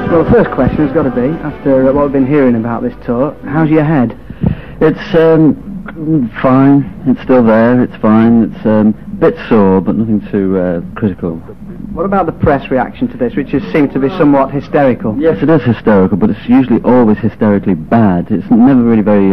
Well, the first question has got to be, after what we've been hearing about this tour, how's your head? It's fine. It's still there. It's fine. It's a bit sore, but nothing too critical. What about the press reaction to this, which has seemed to be somewhat hysterical? Yes, it is hysterical, but it's usually always hysterically bad. It's never really very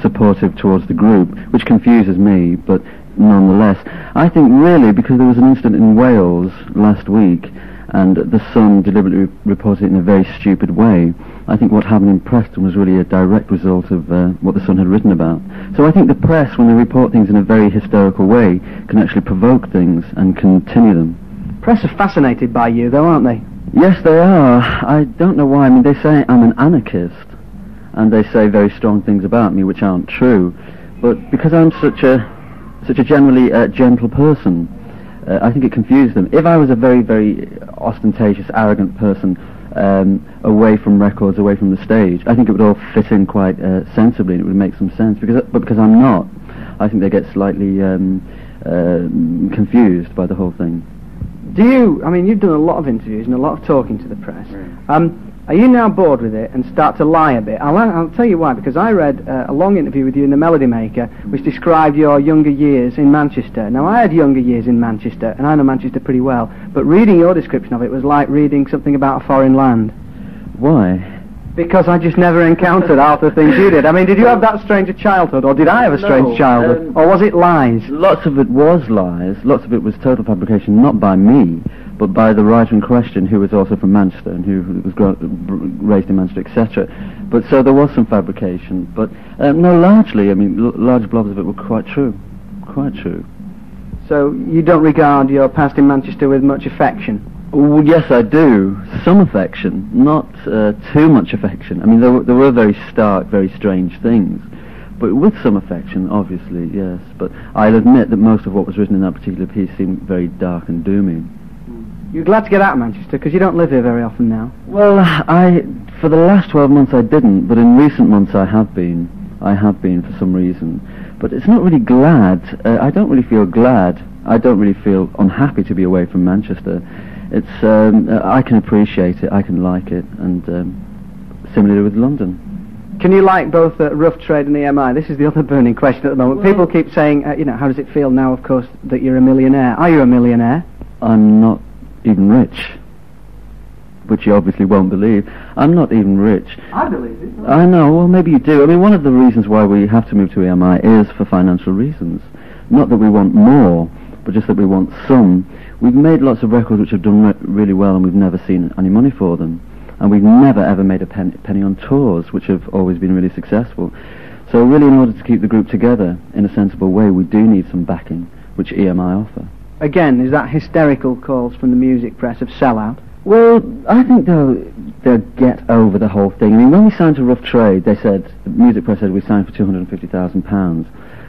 supportive towards the group, which confuses me, but nonetheless. I think really, because there was an incident in Wales last week, and the Sun deliberately reported it in a very stupid way, I think what happened in Preston was really a direct result of what the Sun had written about. So I think the press, when they report things in a very hysterical way, can actually provoke things and continue them. Press are fascinated by you, though, aren't they? Yes, they are. I don't know why. I mean, they say I'm an anarchist, and they say very strong things about me, which aren't true. But because I'm such a generally gentle person, I think it confuses them. If I was a very, very ostentatious, arrogant person, away from records, away from the stage, I think it would all fit in quite sensibly, and it would make some sense. But because I'm not, I think they get slightly confused by the whole thing. Do you, I mean, you've done a lot of interviews and a lot of talking to the press. Are you now bored with it and start to lie a bit? I'll tell you why, because I read a long interview with you in The Melody Maker, which described your younger years in Manchester. Now, I had younger years in Manchester, and I know Manchester pretty well, but reading your description of it was like reading something about a foreign land. Why? Because I just never encountered half the things you did. I mean, did you have that strange a childhood, or did I have a strange childhood? Or was it lies? Lots of it was lies. Lots of it was total fabrication, not by me, but by the writer in question, who was also from Manchester and who was raised in Manchester, etc. But so there was some fabrication. But no, largely, I mean, large blobs of it were quite true. Quite true. So you don't regard your past in Manchester with much affection? Well, yes, I do. Some affection, not too much affection. I mean, there were very stark, very strange things, but with some affection, obviously, yes. But I'll admit that most of what was written in that particular piece seemed very dark and doomy. You're glad to get out of Manchester, because you don't live here very often now. Well, for the last 12 months I didn't, but in recent months I have been. I have been for some reason. But it's not really glad. I don't really feel glad. I don't really feel unhappy to be away from Manchester. It's I can appreciate it, I can like it, and similarly with London. Can you like both Rough Trade and EMI? This is the other burning question at the moment. Well, people keep saying, you know, how does it feel now, of course, that you're a millionaire? Are you a millionaire? I'm not even rich, which you obviously won't believe. I'm not even rich. I believe it. I know, well, maybe you do. I mean, one of the reasons why we have to move to EMI is for financial reasons. Not that we want more, but just that we want some. We've made lots of records which have done really well, and we've never seen any money for them. And we've never ever made a penny on tours, which have always been really successful. So really, in order to keep the group together in a sensible way, we do need some backing, which EMI offer. Again, is that hysterical calls from the music press of sellout? Well, I think they'll get over the whole thing. I mean, when we signed to Rough Trade, they said, the music press said we signed for £250,000.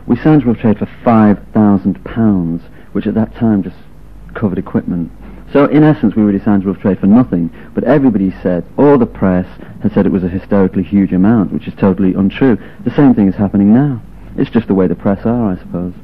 We signed to Rough Trade for £5,000, which at that time just covered equipment. So in essence, we really signed to Rough Trade for nothing. But everybody said, all the press had said it was a hysterically huge amount, which is totally untrue. The same thing is happening now. It's just the way the press are, I suppose.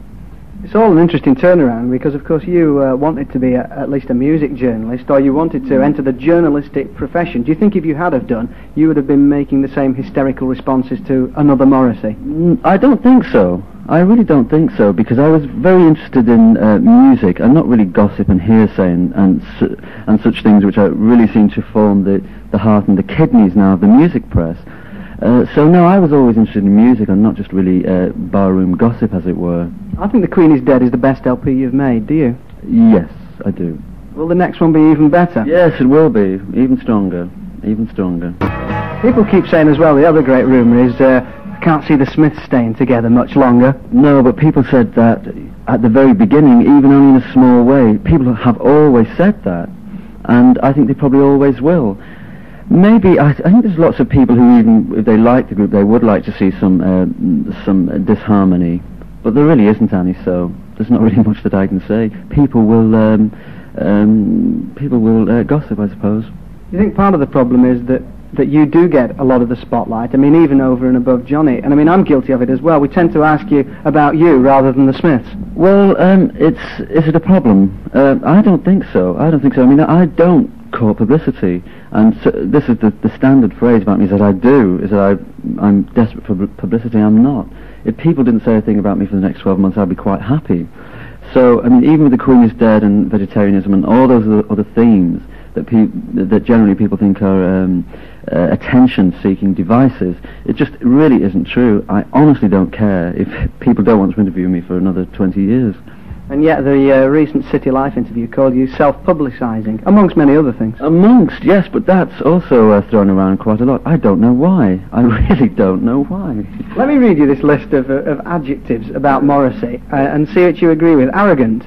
It's all an interesting turnaround, because of course you wanted to be at least a music journalist, or you wanted to enter the journalistic profession. Do you think if you had have done, you would have been making the same hysterical responses to another Morrisey? I don't think so. I really don't think so, because I was very interested in music, and not really gossip and hearsay and such things which really seem to form the heart and the kidneys now of the music press. So no, I was always interested in music and not just really barroom gossip, as it were. I think The Queen Is Dead is the best LP you've made, do you? Yes, I do. Will the next one be even better? Yes, it will be. Even stronger. Even stronger. People keep saying as well, the other great rumour is, I can't see the Smiths staying together much longer. No, but people said that at the very beginning, even only in a small way. People have always said that, and I think they probably always will. Maybe, I think there's lots of people who, even if they like the group, they would like to see some disharmony, but there really isn't any, so there's not really much that I can say. People will gossip, I suppose. You think part of the problem is that you do get a lot of the spotlight? I mean, even over and above Johnny, and I mean, I'm guilty of it as well. We tend to ask you about you rather than the Smiths. Well, is it a problem? I don't think so. I don't think so. I mean, I don't court publicity. And so this is the standard phrase about me, is that I'm desperate for publicity. I'm not. If people didn't say a thing about me for the next 12 months, I'd be quite happy. So, I mean, even with the Queen is Dead and vegetarianism and all those other themes that generally people think are attention-seeking devices, it just really isn't true. I honestly don't care if people don't want to interview me for another 20 years. And yet the recent City Life interview called you self-publicising, amongst many other things. Amongst, yes, but that's also thrown around quite a lot. I don't know why. I really don't know why. Let me read you this list of adjectives about Morrisey and see what you agree with. Arrogant,